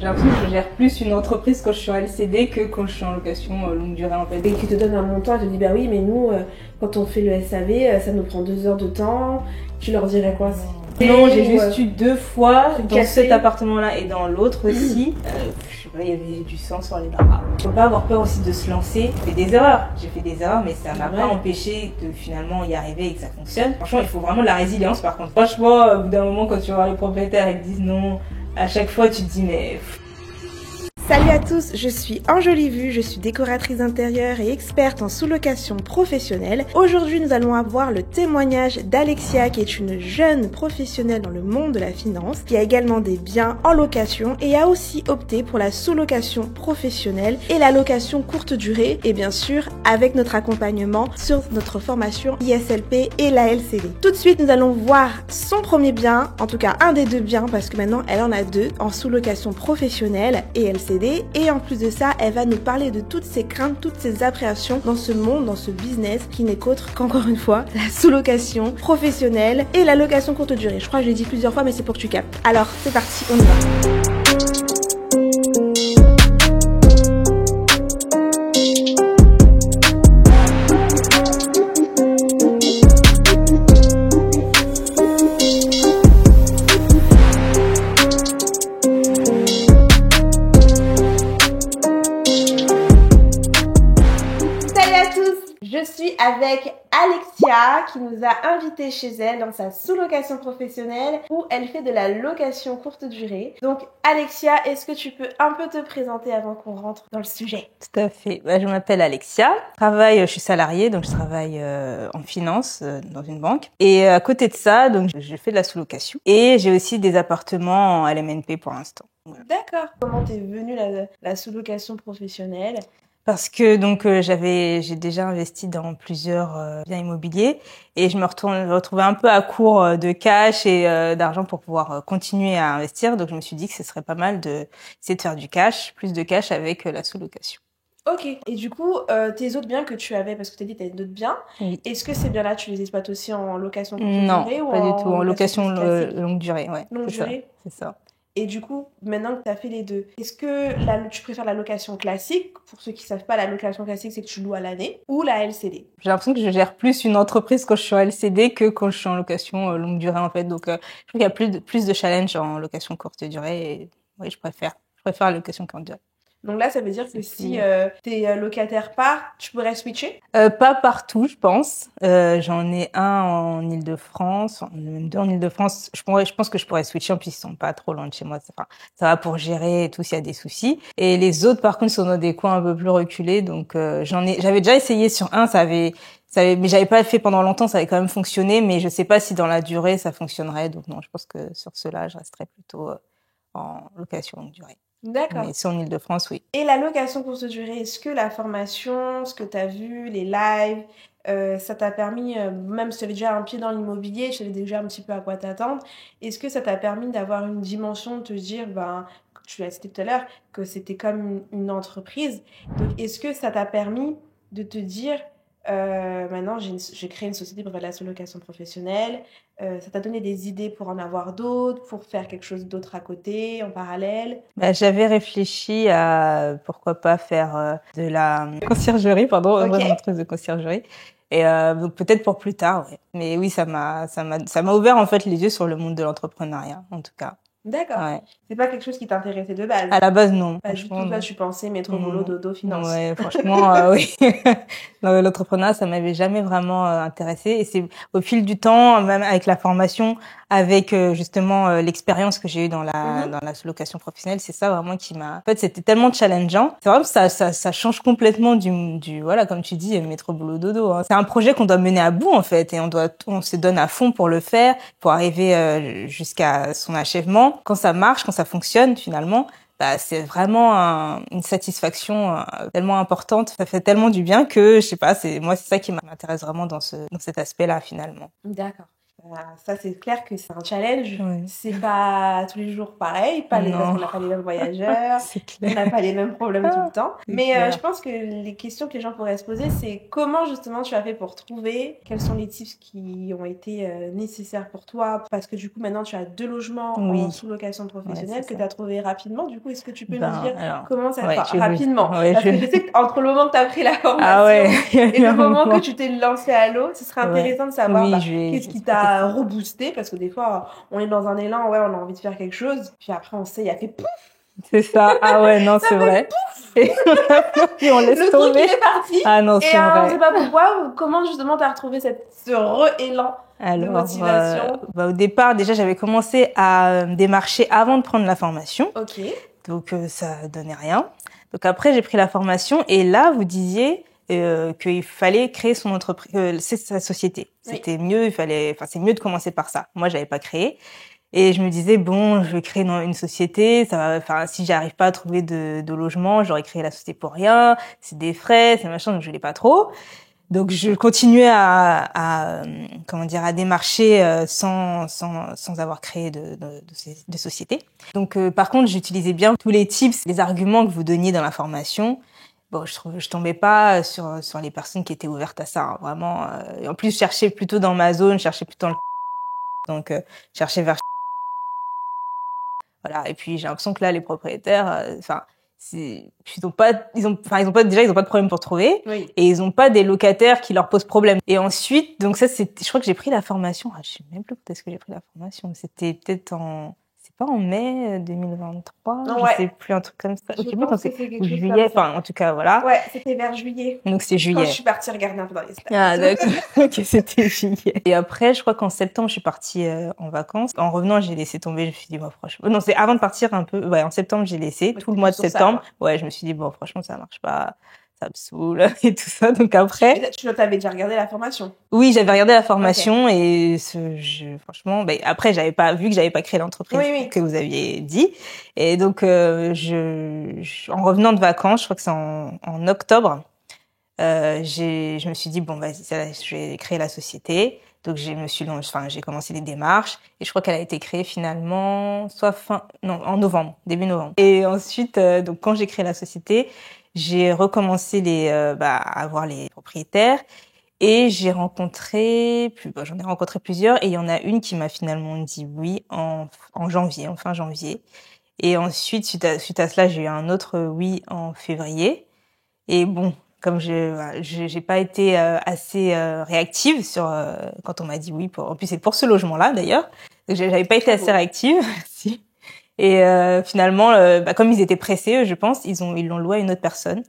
J'ai l'impression que je gère plus une entreprise quand je suis en LCD que quand je suis en location longue durée en fait. Et qui te donne un montant et te dit bah oui mais nous quand on fait le SAV ça nous prend 2 heures de temps, tu leur dirais quoi? Non, j'ai juste eu 2 fois dans café. cet appartement-là et dans l'autre aussi. Je sais pas, il y avait du sang sur les draps. Faut pas avoir peur aussi de se lancer. J'ai fait des erreurs, mais ça m'a pas empêché de finalement y arriver et que ça fonctionne. Franchement, il faut vraiment de la résilience par contre. Franchement, au bout d'un moment, quand tu vois les propriétaires et te disent non, à chaque fois tu te dis mais... Salut à tous, je suis Angelivu, je suis décoratrice intérieure et experte en sous-location professionnelle. Aujourd'hui, nous allons avoir le témoignage d'Alexia, qui est une jeune professionnelle dans le monde de la finance, qui a également des biens en location et a aussi opté pour la sous-location professionnelle et la location courte durée, et bien sûr avec notre accompagnement sur notre formation ISLP et la LCD. Tout de suite, nous allons voir son premier bien, en tout cas un des 2 biens, parce que maintenant elle en a 2 en sous-location professionnelle et LCD. Et en plus de ça, elle va nous parler de toutes ses craintes, toutes ses appréhensions dans ce monde, dans ce business qui n'est qu'autre qu'encore une fois la sous-location professionnelle et la location courte durée. Je crois que je l'ai dit plusieurs fois mais c'est pour que tu captes. Alors c'est parti, on y va. Je suis avec Alexia qui nous a invités chez elle dans sa sous-location professionnelle où elle fait de la location courte durée. Donc Alexia, est-ce que tu peux un peu te présenter avant qu'on rentre dans le sujet? Tout à fait. Je m'appelle Alexia. Je suis salariée, donc je travaille en finance dans une banque. Et à côté de ça, donc je fais de la sous-location. Et j'ai aussi des appartements en LMNP pour l'instant. Voilà. D'accord. Comment t'es venue la sous-location professionnelle? Parce que donc j'ai déjà investi dans plusieurs biens immobiliers et je me retrouvais un peu à court de cash et d'argent pour pouvoir continuer à investir. Donc je me suis dit que ce serait pas mal de essayer de faire plus de cash avec la sous-location. Ok. Et du coup, tes autres biens que tu avais, parce que tu as dit que tu avais d'autres biens, oui. Est-ce que ces biens-là, tu les exploites aussi en location courte durée ou ou pas du tout, en location classique? longue durée, ouais. Longue durée? C'est ça. Et du coup, maintenant que tu as fait les 2, est-ce que tu préfères la location classique? Pour ceux qui savent pas, la location classique, c'est que tu loues à l'année, ou la LCD? J'ai l'impression que je gère plus une entreprise quand je suis en LCD que quand je suis en location longue durée en fait. Donc je trouve qu'il y a plus de challenge en location courte durée et oui, je préfère la location courte durée. Donc là, ça veut dire que si tes locataires partent, tu pourrais switcher? Pas partout, je pense. J'en ai un en Île-de-France, même 2 en Île-de-France. Je pense que je pourrais switcher, en plus ils sont pas trop loin de chez moi. Ça va pour gérer et tout s'il y a des soucis. Et les autres, par contre, sont dans des coins un peu plus reculés. Donc j'avais déjà essayé sur un, mais j'avais pas fait pendant longtemps, ça avait quand même fonctionné. Mais je sais pas si dans la durée ça fonctionnerait. Donc non, je pense que sur cela, je resterais plutôt en location longue durée. D'accord. Mais c'est en Île-de-France, oui. Et la location courte durée, est-ce que la formation, ce que tu as vu, les lives, ça t'a permis, même si tu avais déjà un pied dans l'immobilier, tu savais déjà un petit peu à quoi t'attendre, est-ce que ça t'a permis d'avoir une dimension, de te dire, tu l'as cité tout à l'heure, que c'était comme une entreprise. Donc, est-ce que ça t'a permis de te dire, maintenant j'ai créé une société pour faire de la sous-location professionnelle, ça t'a donné des idées pour en avoir d'autres, pour faire quelque chose d'autre à côté, en parallèle? J'avais réfléchi à pourquoi pas faire de la conciergerie, ouvrir une entreprise de conciergerie. Et donc peut-être pour plus tard, ouais. Mais oui, ça m'a ouvert en fait les yeux sur le monde de l'entrepreneuriat, en tout cas. D'accord. Ouais. C'est pas quelque chose qui t'intéressait de base? À la base, non. Pas du tout. Toi, tu pensais métro, boulot, dodo, finance. Ouais, franchement, oui. L'entrepreneuriat, ça m'avait jamais vraiment intéressé. Et c'est au fil du temps, même avec la formation, avec justement l'expérience que j'ai eue dans la location professionnelle, c'est ça vraiment qui m'a... En fait, c'était tellement challengeant. C'est vraiment ça change complètement du voilà, comme tu dis, métro, boulot, dodo. Hein. C'est un projet qu'on doit mener à bout en fait, et on se donne à fond pour le faire, pour arriver jusqu'à son achèvement. Quand ça marche, quand ça fonctionne finalement, c'est vraiment une satisfaction tellement importante. Ça fait tellement du bien que, je sais pas, c'est ça qui m'intéresse vraiment dans cet aspect-là finalement. D'accord. Ça, c'est clair que c'est un challenge. Oui. C'est pas tous les jours pareil. Parce qu'on n'a pas les mêmes voyageurs. C'est clair. On n'a pas les mêmes problèmes tout le temps. C'est Mais clair. je pense que les questions que les gens pourraient se poser, c'est comment justement tu as fait pour trouver, quels sont les tips qui ont été nécessaires pour toi, parce que du coup maintenant tu as 2 logements en sous-location professionnelle que tu as trouvé rapidement. Du coup, est-ce que tu peux nous dire comment ça se passe rapidement? Parce que je sais qu'entre le moment que tu as pris la formation et le moment que tu t'es lancé à l'eau, ce serait intéressant de savoir qu'est-ce qui t'a reboosté, parce que des fois on est dans un élan, on a envie de faire quelque chose, puis après on sait, il y a fait pouf. C'est ça. Ah ouais, non, c'est vrai. Et on laisse le tomber. truc il est parti. Ah non, c'est vrai. On sait pas pourquoi, ou comment justement t'as retrouvé ce re-élan de motivation. Au départ, déjà, j'avais commencé à démarcher avant de prendre la formation. Ok. Donc ça donnait rien. Donc après, j'ai pris la formation et là, vous disiez qu'il fallait créer son entreprise, c'est sa société. C'était mieux, c'est mieux de commencer par ça. Moi, j'avais pas créé. Et je me disais, bon, je vais créer une société, si j'arrive pas à trouver de logement, j'aurais créé la société pour rien, c'est des frais, c'est machin, donc je l'ai pas trop. Donc je continuais à démarcher sans avoir créé de société. Donc par contre, j'utilisais bien tous les tips, les arguments que vous donniez dans la formation. Bon, je tombais pas sur les personnes qui étaient ouvertes à ça, hein, vraiment. Et en plus, je cherchais plutôt dans ma zone, je cherchais plutôt dans le donc je cherchais vers voilà. Et puis j'ai l'impression que là, les propriétaires, ils ont pas de problème pour trouver, et ils ont pas des locataires qui leur posent problème. Et ensuite, donc ça, je crois que j'ai pris la formation. Je sais même plus quand est-ce que j'ai pris la formation. C'était peut-être c'est pas en mai 2023, je sais plus, un truc comme ça. Je pense que c'est quelque chose juillet, en tout cas, voilà. Ouais, c'était vers juillet. Donc c'est juillet. Quand je suis partie regarder un peu dans les stats. Ah d'accord, ok, c'était juillet. Et après, je crois qu'en septembre, je suis partie en vacances. En revenant, j'ai laissé tomber, je me suis dit, bon, franchement... Non, c'est avant de partir un peu, en septembre, j'ai laissé, tout le mois de septembre. Je me suis dit, bon, franchement, ça marche pas, ça me saoule, et tout ça. Donc après... Et tu avais déjà regardé la formation? Oui, j'avais regardé la formation, et franchement, après, vu que j'avais pas créé l'entreprise que vous aviez dit. Et donc, en revenant de vacances, je crois que c'est en octobre, je me suis dit, bon, vas-y, je vais créer la société. Donc, j'ai commencé les démarches, et je crois qu'elle a été créée finalement, en novembre, début novembre. Et ensuite, donc, quand j'ai créé la société, j'ai recommencé à voir les propriétaires, et j'en ai rencontré plusieurs, et il y en a une qui m'a finalement dit oui en fin janvier. Et ensuite, suite à cela, j'ai eu un autre oui en février. Et bon, comme j'ai pas été assez réactive quand on m'a dit oui, en plus c'est pour ce logement-là d'ailleurs. Donc j'avais pas été assez réactive. Merci. Et finalement, comme ils étaient pressés, je pense, ils l'ont loué à une autre personne.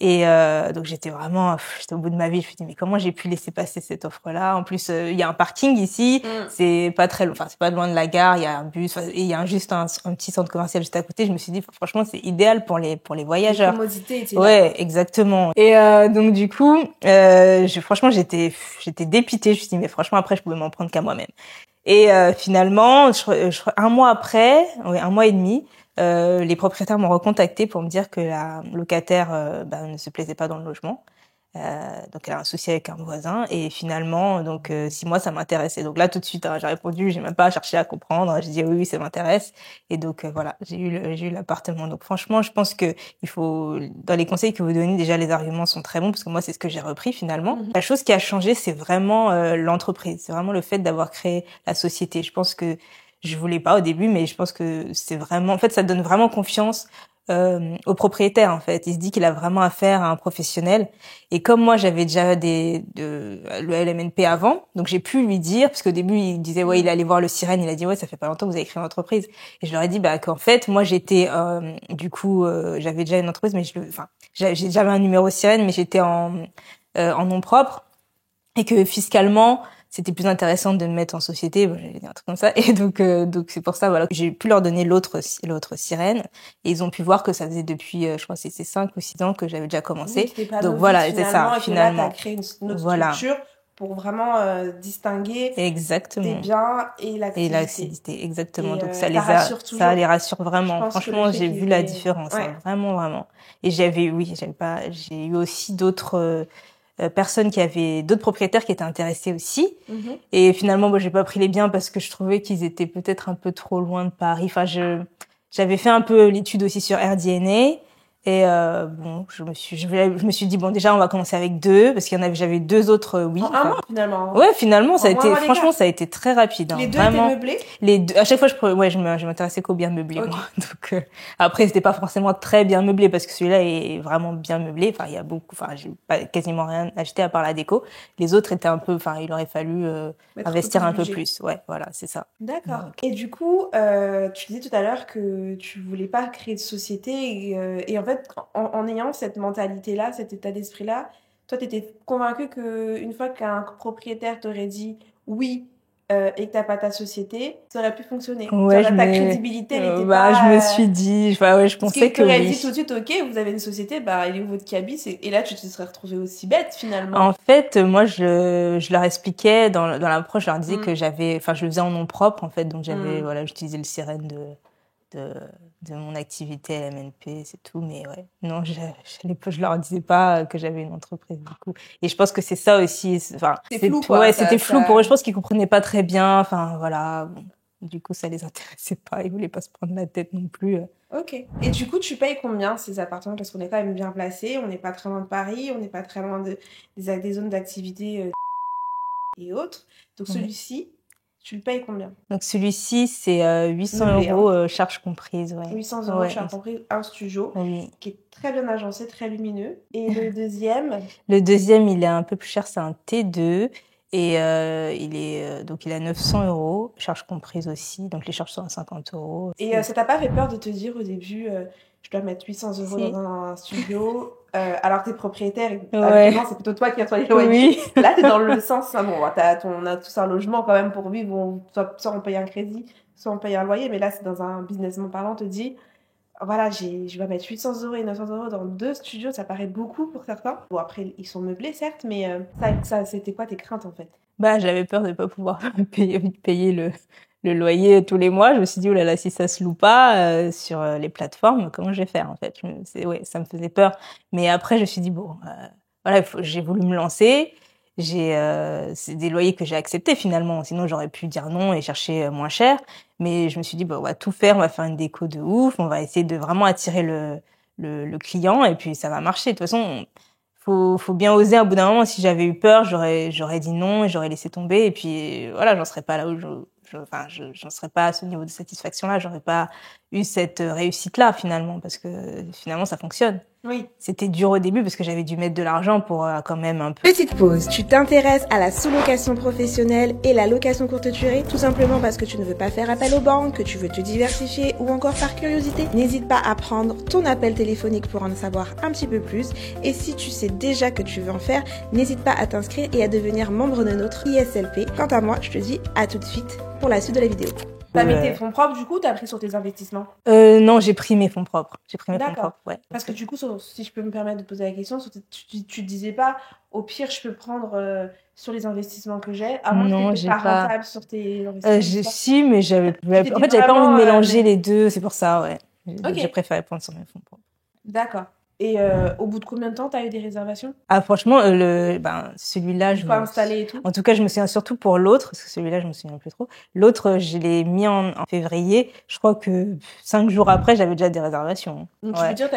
Et donc j'étais au bout de ma vie. Je me suis dit, mais comment j'ai pu laisser passer cette offre-là? En plus, il y a un parking ici, c'est pas c'est pas loin de la gare. Il y a un bus, et il y a juste un petit centre commercial juste à côté. Je me suis dit, franchement, c'est idéal pour les voyageurs. La commodité était là. Exactement. Et donc du coup, franchement, j'étais dépitée. Je me suis dit, mais franchement, après, je pouvais m'en prendre qu'à moi-même. Et finalement, un mois et demi. Les propriétaires m'ont recontacté pour me dire que la locataire ne se plaisait pas dans le logement. Donc elle a un souci avec un voisin, et finalement 6 mois ça m'intéressait. Donc là tout de suite j'ai répondu, j'ai même pas cherché à comprendre, j'ai dit oui ça m'intéresse, et donc voilà, j'ai eu l'appartement. Donc franchement je pense que il faut, dans les conseils que vous donnez, déjà les arguments sont très bons, parce que moi c'est ce que j'ai repris finalement. La chose qui a changé, c'est vraiment l'entreprise, c'est vraiment le fait d'avoir créé la société. Je pense que je voulais pas au début, mais je pense que c'est vraiment, en fait, ça donne vraiment confiance au propriétaire, en fait. Il se dit qu'il a vraiment affaire à un professionnel. Et comme moi, j'avais déjà le LMNP avant, donc j'ai pu lui dire, parce qu'au début, il disait, il allait voir le Sirène, il a dit, ça fait pas longtemps que vous avez créé une entreprise. Et je leur ai dit, qu'en fait, moi, j'étais, j'avais déjà une entreprise, mais j'avais un numéro Sirène, mais j'étais en nom propre, et que fiscalement, c'était plus intéressant de me mettre en société, j'ai dit un truc comme ça, et donc c'est pour ça, voilà, que j'ai pu leur donner l'autre Sirène, et ils ont pu voir que ça faisait depuis, je crois que c'est 5 ou 6 ans que j'avais déjà commencé. Donc voilà, c'est ça, finalement. Là, t'as créé une autre structure pour vraiment distinguer des biens et l'activité. Exactement. Donc ça les rassure vraiment. Franchement, j'ai vu la différence, vraiment, vraiment. Et j'ai eu aussi d'autres personnes qui avaient d'autres propriétaires qui étaient intéressés aussi. Et finalement, j'ai pas pris les biens parce que je trouvais qu'ils étaient peut-être un peu trop loin de Paris. Enfin, j'avais fait un peu l'étude aussi sur AirDNA. Et bon, je me suis dit bon, déjà on va commencer avec 2 parce j'avais 2 autres oui. En un mois finalement. Ouais, finalement ça a été franchement ça a été très rapide. Les 2 vraiment, étaient meublés. Les 2 à chaque fois je m'intéressais qu'aux bien meublés moi. Donc après c'était pas forcément très bien meublé parce que celui-là est vraiment bien meublé. Enfin il y a j'ai pas quasiment rien acheté à part la déco. Les autres étaient un peu il aurait fallu investir un peu plus. Ouais, voilà, c'est ça. D'accord. Donc. Et du coup, tu disais tout à l'heure que tu voulais pas créer de société et en fait en ayant cette mentalité-là, cet état d'esprit-là, toi, tu étais convaincu qu'une fois qu'un propriétaire t'aurait dit oui et que t'as pas ta société, ça aurait pu fonctionner. Ouais, ta crédibilité, elle était je me suis dit, je pensais que oui. Dit tout de suite, ok, vous avez une société, il est où votre cabis? Et là, tu te serais retrouvée aussi bête finalement. En fait, moi, je leur expliquais dans l'approche, je leur disais que je le faisais en nom propre en fait, donc j'utilisais le sirène de mon activité LMNP, c'est tout, mais ouais. Non, je leur disais pas que j'avais une entreprise, du coup. Et je pense que c'est ça aussi, c'est flou, quoi. Ouais, c'était flou pour eux, je pense qu'ils comprenaient pas très bien, voilà. Bon. Du coup, ça les intéressait pas, ils voulaient pas se prendre la tête non plus. Ok. Et du coup, tu payes combien ces appartements? Parce qu'on est quand même bien placé, on n'est pas très loin de Paris, on n'est pas très loin des zones d'activité et autres. Donc celui-ci, tu le payes combien? Donc celui-ci, c'est 800 € charges comprises. Ouais. 800 € charges comprises, un studio qui est très bien agencé, très lumineux. Et le deuxième? Le deuxième, il est un peu plus cher, c'est un T2. Et il a 900 €, charges comprises aussi. Donc les charges sont à 50 €. Et ça t'a pas fait peur de te dire au début, je dois mettre 800 € dans un studio alors que t'es propriétaire et c'est plutôt toi qui reçois les loyers. Oui. Là, t'es dans le sens, on a tous un logement quand même pour vivre, soit on paye un crédit, soit on paye un loyer, mais là, c'est dans un businessment parlant, on te dit, voilà, je vais mettre 800 € et 900 € dans 2 studios, ça paraît beaucoup pour certains. Bon, après, ils sont meublés, certes, mais ça c'était quoi tes craintes, en fait? J'avais peur de pas pouvoir payer le loyer tous les mois. Je me suis dit, oh là là, si ça se loue pas sur les plateformes, comment je vais faire, en fait? Ça me faisait peur. Mais après, je me suis dit, bon, j'ai voulu me lancer. C'est des loyers que j'ai acceptés finalement. Sinon, j'aurais pu dire non et chercher moins cher. Mais je me suis dit, on va tout faire. On va faire une déco de ouf. On va essayer de vraiment attirer le client et puis ça va marcher. De toute façon, faut bien oser. À bout d'un moment, si j'avais eu peur, j'aurais dit non et j'aurais laissé tomber. Et puis voilà, j'en serais pas là où j'en serais pas à ce niveau de satisfaction-là. J'aurais pas eu cette réussite-là finalement, parce que finalement ça fonctionne. Oui. C'était dur au début parce que j'avais dû mettre de l'argent pour quand même un peu. Petite pause, tu t'intéresses à la sous-location professionnelle et la location courte durée, tout simplement parce que tu ne veux pas faire appel aux banques, que tu veux te diversifier ou encore par curiosité? N'hésite pas à prendre ton appel téléphonique pour en savoir un petit peu plus. Et si tu sais déjà que tu veux en faire, n'hésite pas à t'inscrire et à devenir membre de notre ISLP. Quant à moi, je te dis à tout de suite pour la suite de la vidéo. T'as mis tes fonds propres, du coup, t'as pris sur tes investissements? Non, j'ai pris mes fonds propres. Fonds propres, ouais. Parce que du coup, si je peux me permettre de poser la question, tu te disais pas, au pire, je peux prendre sur les investissements que j'ai, à moins que t'étais pas rentable sur tes investissements. Si, mais j'avais pas envie de mélanger les deux, c'est pour ça, ouais. J'ai préféré prendre sur mes fonds propres. D'accord. Et au bout de combien de temps t'as eu des réservations? Ah, franchement, celui-là, je pas installé et tout. En tout cas, je me souviens surtout pour l'autre, parce que celui-là, je me souviens plus trop. L'autre, je l'ai mis en février. Je crois que 5 jours après, j'avais déjà des réservations. Donc, tu veux dire,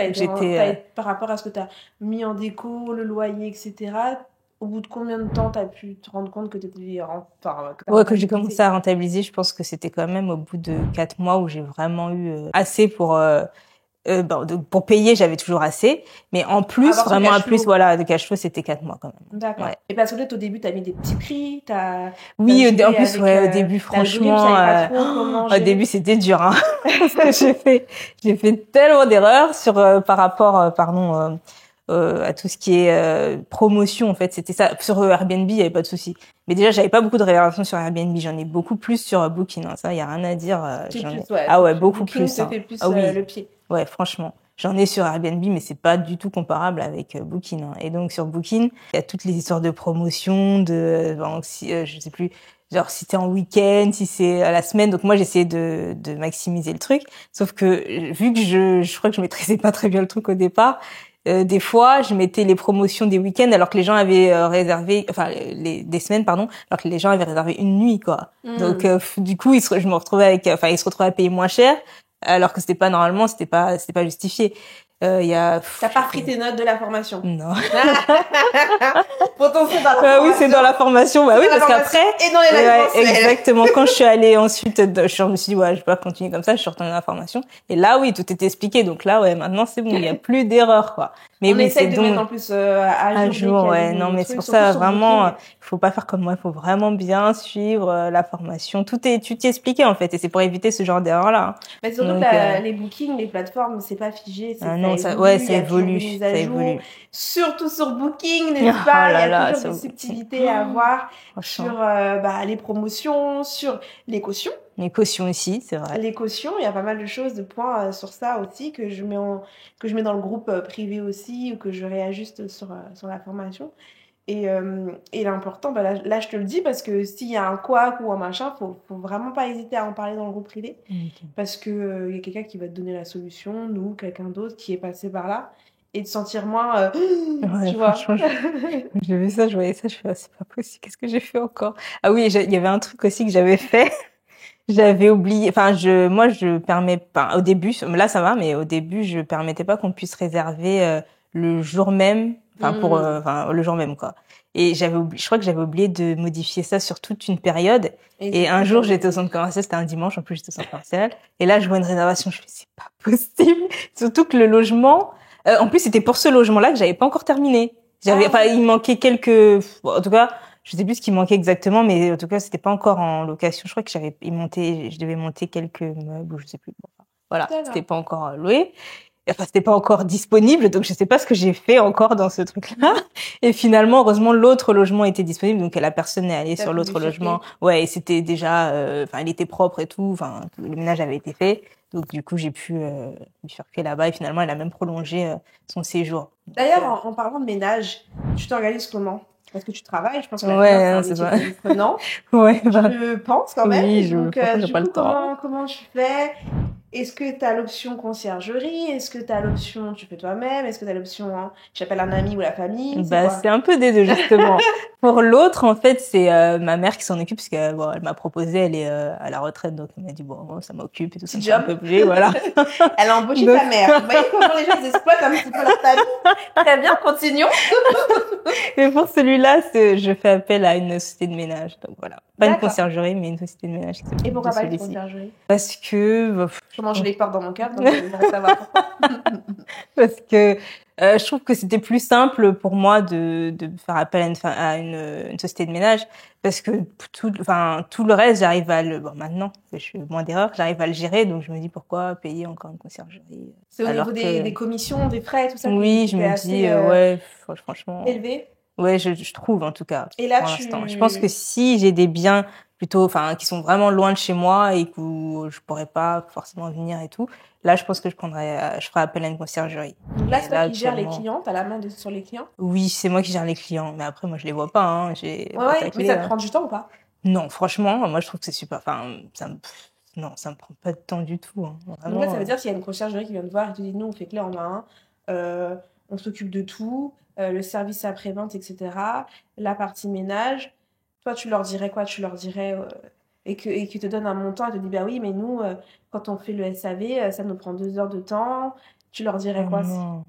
par rapport à ce que t'as mis en déco, le loyer, etc., au bout de combien de temps t'as pu te rendre compte que t'étais que j'ai commencé à rentabiliser, je pense que c'était quand même au bout de 4 mois où j'ai vraiment eu assez pour payer, j'avais toujours assez, mais en plus, vraiment un plus, de cash flow, c'était 4 mois quand même. D'accord. Ouais. Et parce que là, au début, t'as mis des petits prix, Oui, en plus, au début, franchement, au début, c'était dur, hein. j'ai fait tellement d'erreurs par rapport, à tout ce qui est promotion, en fait. C'était ça. Sur Airbnb, il y avait pas de souci. Mais déjà, j'avais pas beaucoup de réservations sur Airbnb. J'en ai beaucoup plus sur Booking. Hein. Ça, il y a rien à dire. Beaucoup plus. Ça fait plus le pied. Ouais, franchement. J'en ai sur Airbnb, mais c'est pas du tout comparable avec Booking. Hein. Et donc, sur Booking, il y a toutes les histoires de promotion, je sais plus, genre si t'es en week-end, si c'est à la semaine. Donc moi, j'essayais de maximiser le truc. Sauf que vu que je crois que je maîtrisais pas très bien le truc au départ, Des fois, je mettais les promotions des week-ends alors que les gens avaient réservé, enfin des semaines pardon, alors que les gens avaient réservé une nuit quoi. Donc du coup, je me retrouvais ils se retrouvaient à payer moins cher alors que c'était pas justifié. T'as pas pris tes notes de la formation? Non. Pourtant, c'est dans la formation. Oui, c'est dans la formation. Bah oui, parce qu'après. Et dans les lives exactement. Quand je suis allée ensuite, je me suis dit, ouais, je vais pas continuer comme ça, je suis retournée dans la formation. Et là, oui, tout était expliqué. Donc là, ouais, maintenant, c'est bon, il y a plus d'erreur, quoi. Mais on oui, essaie c'est de mettre en plus à jour, ouais. Non, mais c'est pour ça, vraiment, il faut pas faire comme moi. Il faut vraiment bien suivre la formation. Tout est expliqué, en fait. Et c'est pour éviter ce genre d'erreur-là. Mais surtout que les bookings, les plateformes, c'est pas figé. Ça évolue. Surtout sur Booking, n'est-ce pas? Il y a toujours des subtilités à voir sur les promotions, sur les cautions. Les cautions aussi, c'est vrai. Les cautions, il y a pas mal de choses, de points sur ça aussi que je mets dans le groupe privé aussi ou que je réajuste sur la formation. Et l'important, là, je te le dis parce que s'il y a un couac ou un machin, faut vraiment pas hésiter à en parler dans le groupe privé. Parce que y a quelqu'un qui va te donner la solution, nous, quelqu'un d'autre qui est passé par là. Et de sentir moins, tu vois. J'ai vu ça, je voyais ça, je fais, c'est pas possible, qu'est-ce que j'ai fait encore? Ah oui, il y avait un truc aussi que j'avais fait. J'avais oublié, moi, je permets pas, au début, là, ça va, mais au début, je permettais pas qu'on puisse réserver, le jour même, le jour même, quoi. Et je crois que j'avais oublié de modifier ça sur toute une période. Et un jour, j'étais au centre commercial, c'était un dimanche, en plus, j'étais au centre commercial. Et là, je vois une réservation, je me suis dit, c'est pas possible. Surtout que le logement, en plus, c'était pour ce logement-là que j'avais pas encore terminé. Il manquait en tout cas, je sais plus ce qui manquait exactement, mais en tout cas, c'était pas encore en location. Je crois que je devais monter quelques meubles, ou je sais plus. Voilà. C'était pas encore loué. Enfin, c'était pas encore disponible, donc je sais pas ce que j'ai fait encore dans ce truc-là. Et finalement, heureusement, l'autre logement était disponible, donc la personne est allée sur l'autre logement. Ouais, et c'était déjà, il était propre et tout. Enfin, le ménage avait été fait. Donc du coup, j'ai pu bifurquer là-bas et finalement, elle a même prolongé son séjour. D'ailleurs, en parlant de ménage, tu t'organises comment? Parce que tu travailles, je pense que c'est ça. Prenant. Ouais, je pense quand même. Oui, donc, du coup, comment tu fais? Est-ce que tu as l'option conciergerie? Est-ce que tu as l'option tu fais toi-même? Est-ce que tu as l'option j'appelle un ami ou la famille? C'est un peu des deux justement. Pour l'autre, en fait, c'est ma mère qui s'en occupe parce qu'elle elle m'a proposé, elle est à la retraite, donc elle m'a dit bon, ça m'occupe et tout ça. Job. Un peu bouger, voilà. Elle a embauché ta mère. Vous voyez comment les gens exploitent un petit peu leur famille? Très bien, continuons. Et pour celui-là, je fais appel à une société de ménage, donc voilà. Pas une conciergerie, mais une société de ménage. Et pourquoi pas une conciergerie? Parce que comment je les porte dans mon cœur, donc je voudrais savoir pourquoi. Parce que je trouve que c'était plus simple pour moi de faire appel à une société de ménage parce que tout le reste, j'arrive maintenant, je suis moins d'erreurs, j'arrive à le gérer, donc je me dis pourquoi payer encore une conciergerie. C'est au niveau des commissions, des frais, tout ça. Oui, je me dis franchement. Élevé. Ouais, je trouve en tout cas. Et là, pour l'instant. Je pense que si j'ai des biens plutôt, qui sont vraiment loin de chez moi et où je pourrais pas forcément venir et tout, là, je pense que je ferai appel à une conciergerie. Donc là, c'est toi qui gères les clients, t'as la main sur les clients? Oui, c'est moi qui gère les clients, mais après, moi, je les vois pas, hein. Mais ça te prend du temps ou pas? Non, franchement, moi, je trouve que c'est super, non, ça me prend pas de temps du tout, hein. Vraiment, donc là, ça veut dire s'il y a une conciergerie qui vient te voir et te dit, nous, on fait clé en main, on s'occupe de tout, le service après-vente, etc., la partie ménage. Toi, tu leur dirais quoi? Tu leur dirais et qu'ils te donnent un montant et te disent bah oui, mais nous, quand on fait le SAV, ça nous prend 2 heures de temps. Tu leur dirais quoi? Non.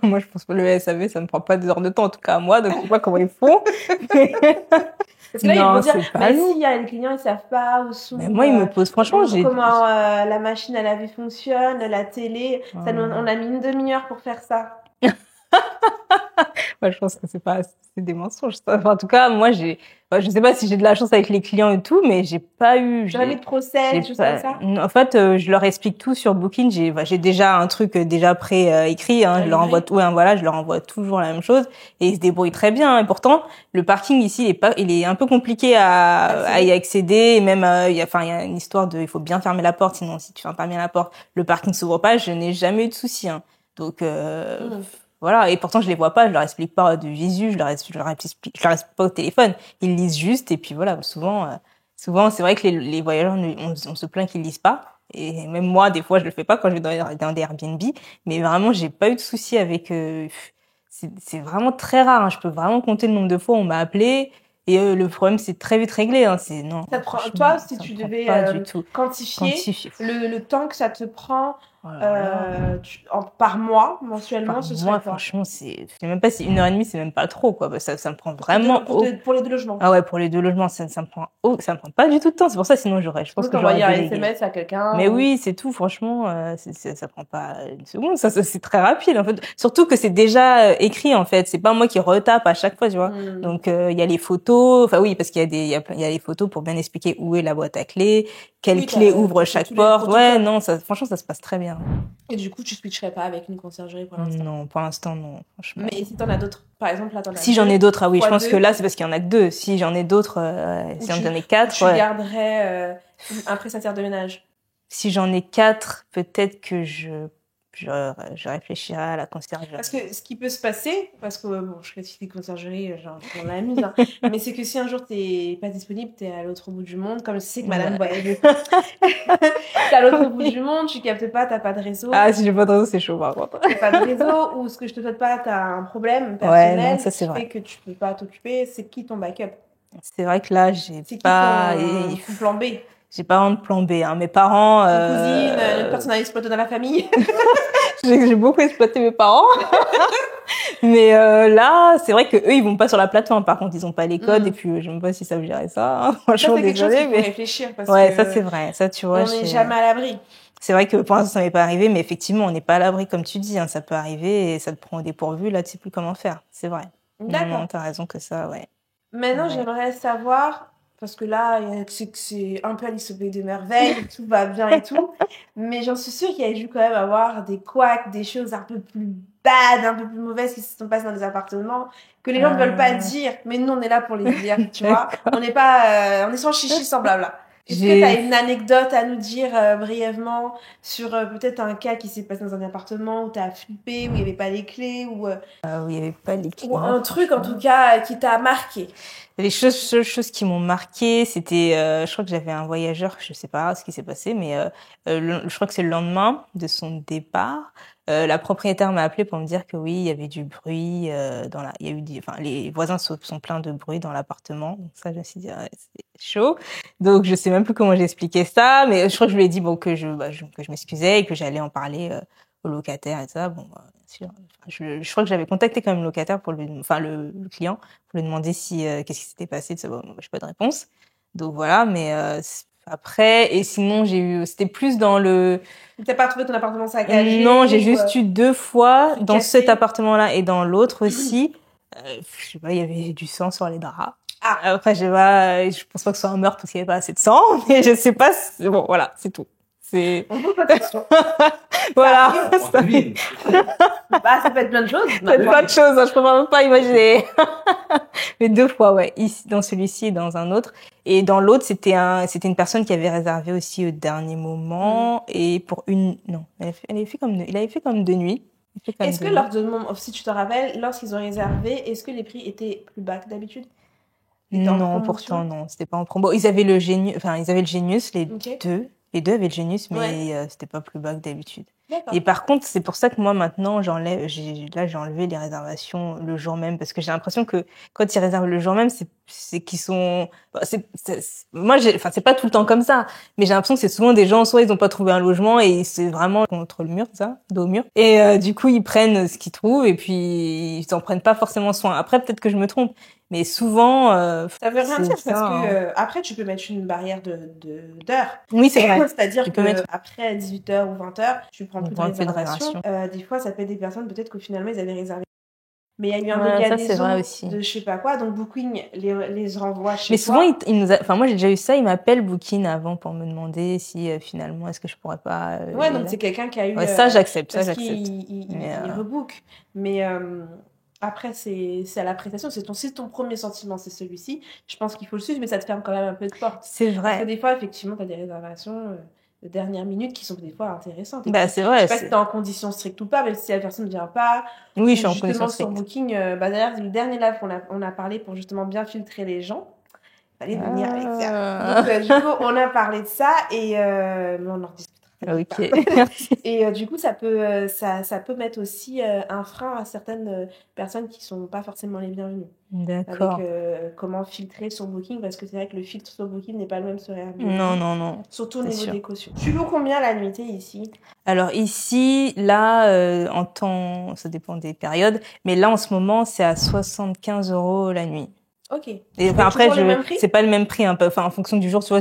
Moi, je pense que le SAV, ça me prend pas 2 heures de temps, en tout cas à moi, donc je sais pas comment ils font. Parce que là, ils vont dire, mais s'il y a les clients, ils savent pas où sont. Mais moi, ils me posent, franchement, comment la machine à laver fonctionne, la télé. On a mis une demi-heure pour faire ça. Je pense que c'est des mensonges. Enfin, en tout cas, moi, je sais pas si j'ai de la chance avec les clients et tout, mais j'ai pas eu. Jamais de procès, juste comme ça. En fait, je leur explique tout sur Booking. J'ai déjà un truc déjà pré-écrit. Hein, je leur envoie tout. Voilà, je leur envoie toujours la même chose et ils se débrouillent très bien. Et pourtant, le parking ici, il est un peu compliqué à y accéder. Et même, il y a une histoire il faut bien fermer la porte. Sinon, si tu fermes pas bien la porte, le parking s'ouvre pas. Je n'ai jamais eu de souci. Hein. Donc. Voilà, et pourtant je les vois pas, je leur explique pas de visu, je leur explique pas au téléphone, ils lisent juste et puis voilà, souvent c'est vrai que les voyageurs on se plaint qu'ils lisent pas Et même moi, des fois, je le fais pas quand je vais dans des Airbnb. Mais vraiment, j'ai pas eu de souci avec. C'est vraiment très rare. Hein. Je peux vraiment compter le nombre de fois où on m'a appelé. Et le problème, c'est très vite réglé. Hein. C'est non. Ça te prend, toi, si ça tu me prend devais pas du tout. quantifier le temps que ça te prend Oh là là. par mois, mensuellement, Par ce mois, serait quoi? franchement, je sais même pas si 1h30, c'est même pas trop, quoi. Ça me prend vraiment. Pour les deux logements. Ah ouais, pour les 2 logements, ça me prend pas du tout de temps. C'est pour ça, sinon je pense que j'aurais envoyer un délégué. SMS à quelqu'un. Mais oui, c'est tout, franchement, ça prend pas une seconde. Ça, c'est très rapide, en fait. Surtout que c'est déjà écrit, en fait. C'est pas moi qui retape à chaque fois, tu vois. Donc, il y a les photos. Enfin, oui, parce qu'il y a les photos pour bien expliquer où est la boîte à clés, quelle clé ouvre chaque porte. Ouais, non, franchement, ça se passe très bien. Et du coup, tu switcherais pas avec une conciergerie pour l'instant? Non, pour l'instant, non, franchement. Mais si t'en as d'autres, par exemple, là, t'en as si j'en ai d'autres, ah oui, je pense que là, c'est parce qu'il y en a que 2. Si j'en ai d'autres, si j'en ai 4, tu garderais un prestataire de ménage. Si j'en ai 4, peut-être que je réfléchirai à la conciergerie. Parce que ce qui peut se passer, parce que bon, je critique les conciergeries, genre, on l'amuse, hein, mais c'est que si un jour t'es pas disponible, t'es à l'autre bout du monde, comme je sais que madame voyage. T'es à l'autre bout du monde, tu captes pas, t'as pas de réseau. Ah, si j'ai pas de réseau, c'est chaud, par contre. T'as pas de réseau, ou ce que je te souhaite pas, t'as un problème personnel. Ouais, non, ça, c'est vrai. Fait que tu peux pas t'occuper, c'est qui ton backup? C'est vrai que là, j'ai pas. Ton plan B? J'ai pas vraiment de plan B, hein. Mes parents. Une cousine, une personne à exploiter dans la famille. J'ai beaucoup exploité mes parents. Mais là, c'est vrai que eux, ils vont pas sur la plateforme. Par contre, ils ont pas les codes et puis je sais même pas si ça vous gérer ça. Hein. Franchement, ça, c'est quelque chose qu'il faut réfléchir parce ouais, que ça c'est vrai. Ça, tu vois, on n'est jamais à l'abri. C'est vrai que pour l'instant, ça m'est pas arrivé, mais effectivement, on n'est pas à l'abri, comme tu dis. Hein, ça peut arriver et ça te prend au dépourvu. Là, tu sais plus comment faire. C'est vrai. D'accord. Non, t'as raison que ça, ouais. Maintenant, j'aimerais savoir, parce que là, c'est un peu Alice au pays des merveilles, tout va bien et tout, mais j'en suis sûre qu'il y a dû quand même avoir des couacs, des choses un peu plus bad, un peu plus mauvaises qui se sont passées dans des appartements, que les gens ne veulent pas dire, mais nous, on est là pour les dire, tu vois. On n'est pas, on est sans chichi, sans blabla. Est-ce que tu as une anecdote à nous dire brièvement sur peut-être un cas qui s'est passé dans un appartement où tu as flippé, où il n'y avait pas les clés, où il n'y avait pas les clés. Ou un truc en tout cas qui t'a marqué? Les choses qui m'ont marqué, c'était, je crois que j'avais un voyageur, je sais pas ce qui s'est passé, mais je crois que c'est le lendemain de son départ. La propriétaire m'a appelé pour me dire que oui, il y avait du bruit il y a eu les voisins sont pleins de bruit dans l'appartement. Donc ça, je me suis dit c'est chaud. Donc je sais même plus comment j'ai expliqué ça, mais je crois que je lui ai dit que je m'excusais et que j'allais en parler au locataire et ça. Bon, bien sûr. Je crois que j'avais contacté quand même le locataire le client pour lui demander qu'est-ce qui s'était passé. Ça, bon, j'ai pas de réponse. Donc voilà, mais après, et sinon c'était plus dans le. T'as pas retrouvé ton appartement saccagé? Non, j'ai juste eu 2 fois dans cet appartement-là et dans l'autre aussi. Je sais pas, il y avait du sang sur les draps. Ah. Après, je pense pas que ce soit un meurtre parce qu'il y avait pas assez de sang, mais je sais pas. Bon, voilà, c'est tout. On pose pas de questions. Voilà. Ça peut être plein de choses. Ça peut être plein de choses, hein, je peux même pas imaginer. Mais 2 fois, ouais. Ici, dans celui-ci et dans un autre. Et dans l'autre, c'était une personne qui avait réservé aussi au dernier moment et pour il avait fait comme 2 nuits. Est-ce que si tu te rappelles, lorsqu'ils ont réservé, est-ce que les prix étaient plus bas que d'habitude? Non, pourtant non, c'était pas en promo. Ils avaient le Genius, les deux. Les deux avaient le Genius, mais c'était pas plus bas que d'habitude. Et par contre, c'est pour ça que moi maintenant j'ai enlevé les réservations le jour même parce que j'ai l'impression que quand ils réservent le jour même, c'est qu'ils sont c'est pas tout le temps comme ça, mais j'ai l'impression que c'est souvent des gens soit ils ont pas trouvé un logement et c'est vraiment contre le mur dos au mur et du coup ils prennent ce qu'ils trouvent et puis ils en prennent pas forcément soin. Après peut-être que je me trompe, mais souvent ça veut rien dire parce que après tu peux mettre une barrière d'heures. Oui, c'est vrai. C'est-à-dire que après 18h ou 20h, tu prends plus de réservation. Des fois ça peut être des personnes peut-être qu'au finalement ils avaient réservé. Mais il y a eu un mécanisme de je sais pas quoi, donc Booking les renvoie chez toi. Mais souvent, moi j'ai déjà eu ça, il m'appelle Booking avant pour me demander si finalement est-ce que je pourrais pas. Donc c'est quelqu'un qui a eu. Ça j'accepte, Il rebook. Mais après c'est à l'appréciation, c'est ton premier sentiment, c'est celui-ci. Je pense qu'il faut le suivre, mais ça te ferme quand même un peu de porte. C'est vrai. Parce que des fois, effectivement, tu as des réservations de dernière minute qui sont des fois intéressantes. C'est vrai. Je sais pas si t'es en condition stricte ou pas, mais si la personne ne vient pas. Oui, je suis en condition stricte. Sur Booking, d'ailleurs, le dernier live on a parlé pour justement bien filtrer les gens. Il fallait venir avec ça. Donc, du coup, on a parlé de ça et on en discutera Ok, merci. Et du coup, ça peut mettre aussi un frein à certaines personnes qui sont pas forcément les bienvenues. Avec D'accord. comment filtrer sur Booking, parce que c'est vrai que le filtre sur Booking n'est pas le même sur Airbnb. Non, non, non, Surtout au c'est niveau sûr. des cautions. Tu loues combien la nuitée ici? Alors ici, là, en temps, ça dépend des périodes, mais là en ce moment, c'est à 75 € la nuit. Ok. Et Mais enfin après, toujours le même prix? c'est pas le même prix, hein, enfin en fonction du jour, tu vois,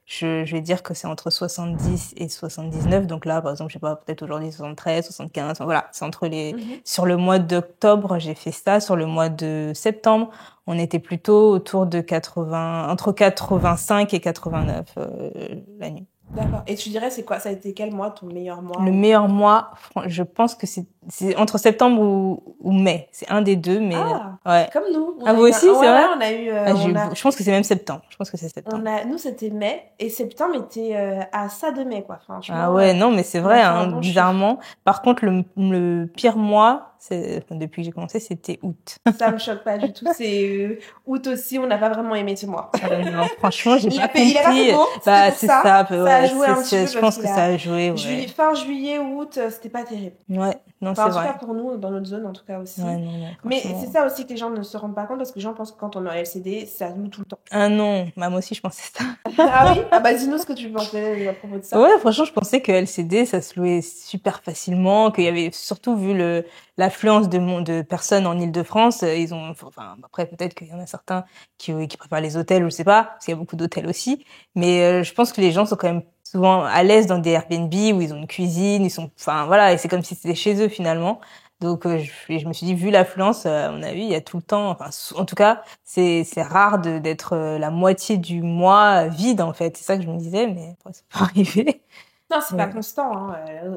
je vais dire que c'est entre 70 et 79. Donc là, par exemple, je sais pas, peut-être aujourd'hui 73, 75, voilà, c'est entre les. Sur le mois d'octobre, j'ai fait ça. Sur le mois de septembre, on était plutôt autour de 80, entre 85 et 89 la nuit. D'accord. Et tu dirais, c'est quoi? Ça a été quel mois ton meilleur mois? Le meilleur mois, je pense que c'est entre septembre ou mai. C'est un des deux, mais ouais. Comme nous. Ah, vous aussi, c'est vrai? On a eu. Je pense que c'est même septembre. Je pense que c'est septembre. Nous, c'était mai, et septembre était à ça de mai, quoi. Franchement. Ah ouais, non, mais c'est vrai, hein, bon bizarrement. Par contre, le pire mois, depuis que j'ai commencé, c'était août. Ça me choque pas du tout. C'est août aussi, on n'a pas vraiment aimé ce mois. Non, franchement, j'ai pas compris. Il a pas fait beau. Bah, c'est ça. Ça a joué un petit peu. Je pense que ça a joué, ouais. Fin juillet, août, c'était pas terrible. Ouais, non, enfin, c'est en vrai. tout cas pour nous, dans notre zone, en tout cas aussi. Ouais, non, mais c'est ça aussi que les gens ne se rendent pas compte, parce que les gens pensent que quand on est en LCD, ça loue tout le temps. Ah non, moi aussi, je pensais ça. Ah oui? Ah bah, dis-nous ce que tu pensais à propos de ça. Ouais, franchement, je pensais que LCD, ça se louait super facilement, qu'il y avait, surtout vu l'affluence de personnes en Île-de-France, enfin, après, peut-être qu'il y en a certains qui préfèrent les hôtels, je sais pas, parce qu'il y a beaucoup d'hôtels aussi. Mais, je pense que les gens sont quand même souvent à l'aise dans des Airbnb où ils ont une cuisine, enfin, voilà, et c'est comme si c'était chez eux finalement. Donc, je me suis dit, vu l'affluence, à mon avis, il y a tout le temps, enfin, en tout cas, c'est rare d'être la moitié du mois vide, en fait. C'est ça que je me disais, mais après, ça peut arriver. Non, c'est pas constant, hein.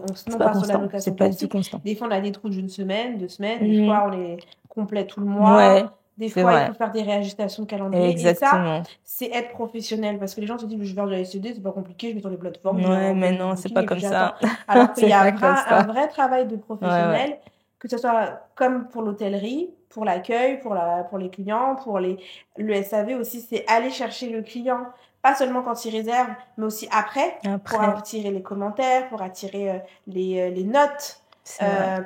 On se met pas sur la location. C'est pas du tout constant. Des fois, on a des trous d'une semaine, 2 semaines. Des fois, on est complet tout le mois. Ouais. Des fois, il faut faire des réajustations de calendrier. Exactement. Et ça, c'est être professionnel. Parce que les gens se disent, je vais faire de la LCD, c'est pas compliqué, je vais sur les plateformes. Ouais, mais non, c'est pas comme ça. Alors qu'il y a un vrai travail de professionnel, ouais. Que ce soit comme pour l'hôtellerie, pour l'accueil, pour les clients, le SAV aussi, c'est aller chercher le client. Pas seulement quand il réserve, mais aussi après. Pour attirer les commentaires, pour attirer les notes.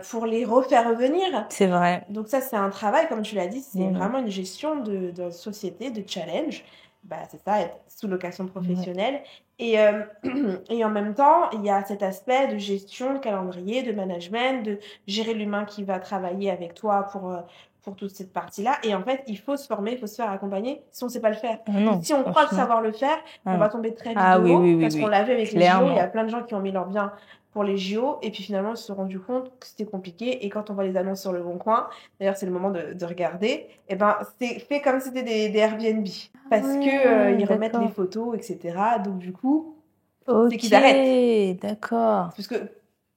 Pour les refaire revenir. C'est vrai. Donc ça, c'est un travail, comme tu l'as dit, c'est vraiment une gestion de société, de challenge. Bah, c'est ça, être sous location professionnelle. Et en même temps, il y a cet aspect de gestion, de calendrier, de management, de gérer l'humain qui va travailler avec toi pour toute cette partie-là. Et en fait, il faut se former, il faut se faire accompagner si on ne sait pas le faire. Si on croit savoir le faire, on va tomber très vite de haut. Parce qu'on l'a vu avec les JO, il y a plein de gens qui ont mis leur bien pour les JO, et puis finalement, ils se sont rendus compte que c'était compliqué. Et quand on voit les annonces sur le Bon Coin, d'ailleurs, c'est le moment de regarder, et ben, c'est fait comme si c'était des Airbnb. Parce que ils remettent les photos, etc. Donc, du coup, c'est qu'ils arrêtent. D'accord. Parce que,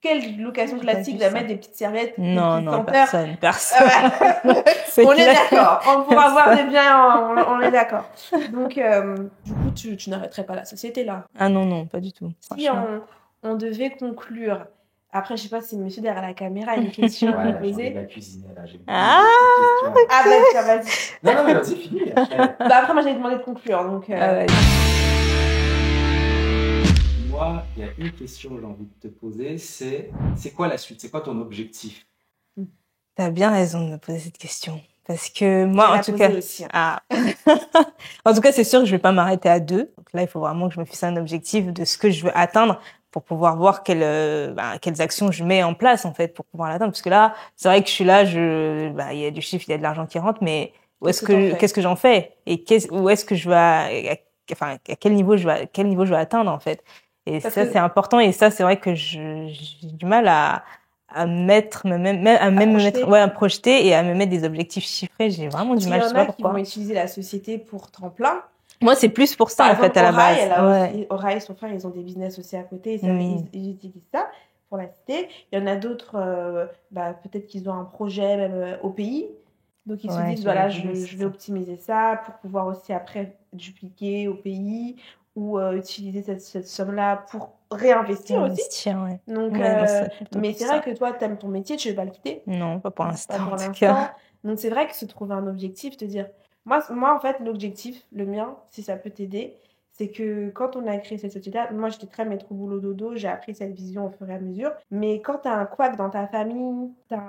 quelle location classique va mettre des petites serviettes? Non, personne. On est d'accord. On pourra voir des biens, on est d'accord. Donc, du coup, tu n'arrêterais pas la société, là? Ah non, pas du tout. Si on devait conclure. Après, je sais pas si monsieur derrière la caméra a une question à vous poser. La cuisine, là, j'ai ah, bah, vas-y. Non, mais c'est fini. Après, moi, j'avais demandé de conclure. Donc, Moi, il y a une question que j'ai envie de te poser, c'est quoi la suite? C'est quoi ton objectif? T'as bien raison de me poser cette question. Parce que moi, en tout cas, aussi, en tout cas, c'est sûr que je vais pas m'arrêter à 2. Donc là, il faut vraiment que je me fixe un objectif de ce que je veux atteindre pour pouvoir voir quelles actions je mets en place, en fait, pour pouvoir l'atteindre. Parce que là, c'est vrai que je suis là, il y a du chiffre, il y a de l'argent qui rentre, mais qu'est-ce que j'en fais? Et où est-ce que je vais, à quel niveau je vais atteindre, en fait? Et ça, c'est important. Et ça, c'est vrai que j'ai du mal à projeter et à me mettre des objectifs chiffrés. J'ai vraiment du mal, je sais pas pourquoi. Il y en a qui vont utiliser la société pour tremplin. Moi, c'est plus pour ça, en fait, à la base. Orail, son frère, ils ont des business aussi à côté. Ils utilisent ça pour la cité. Il y en a d'autres, peut-être qu'ils ont un projet même au pays. Donc, ils se disent, voilà, je vais optimiser ça pour pouvoir aussi après dupliquer au pays ou utiliser cette somme-là pour réinvestir aussi. Ouais. Donc, mais c'est vrai que toi, tu aimes ton métier, tu ne veux pas le quitter. Non, pas pour l'instant. Pas pour l'instant. Donc, c'est vrai que se trouver un objectif, te dire... Moi, en fait, l'objectif, le mien, si ça peut t'aider, c'est que quand on a créé cette société-là, moi j'étais très métro boulot dodo, j'ai appris cette vision au fur et à mesure. Mais quand tu as un couac dans ta famille, tu as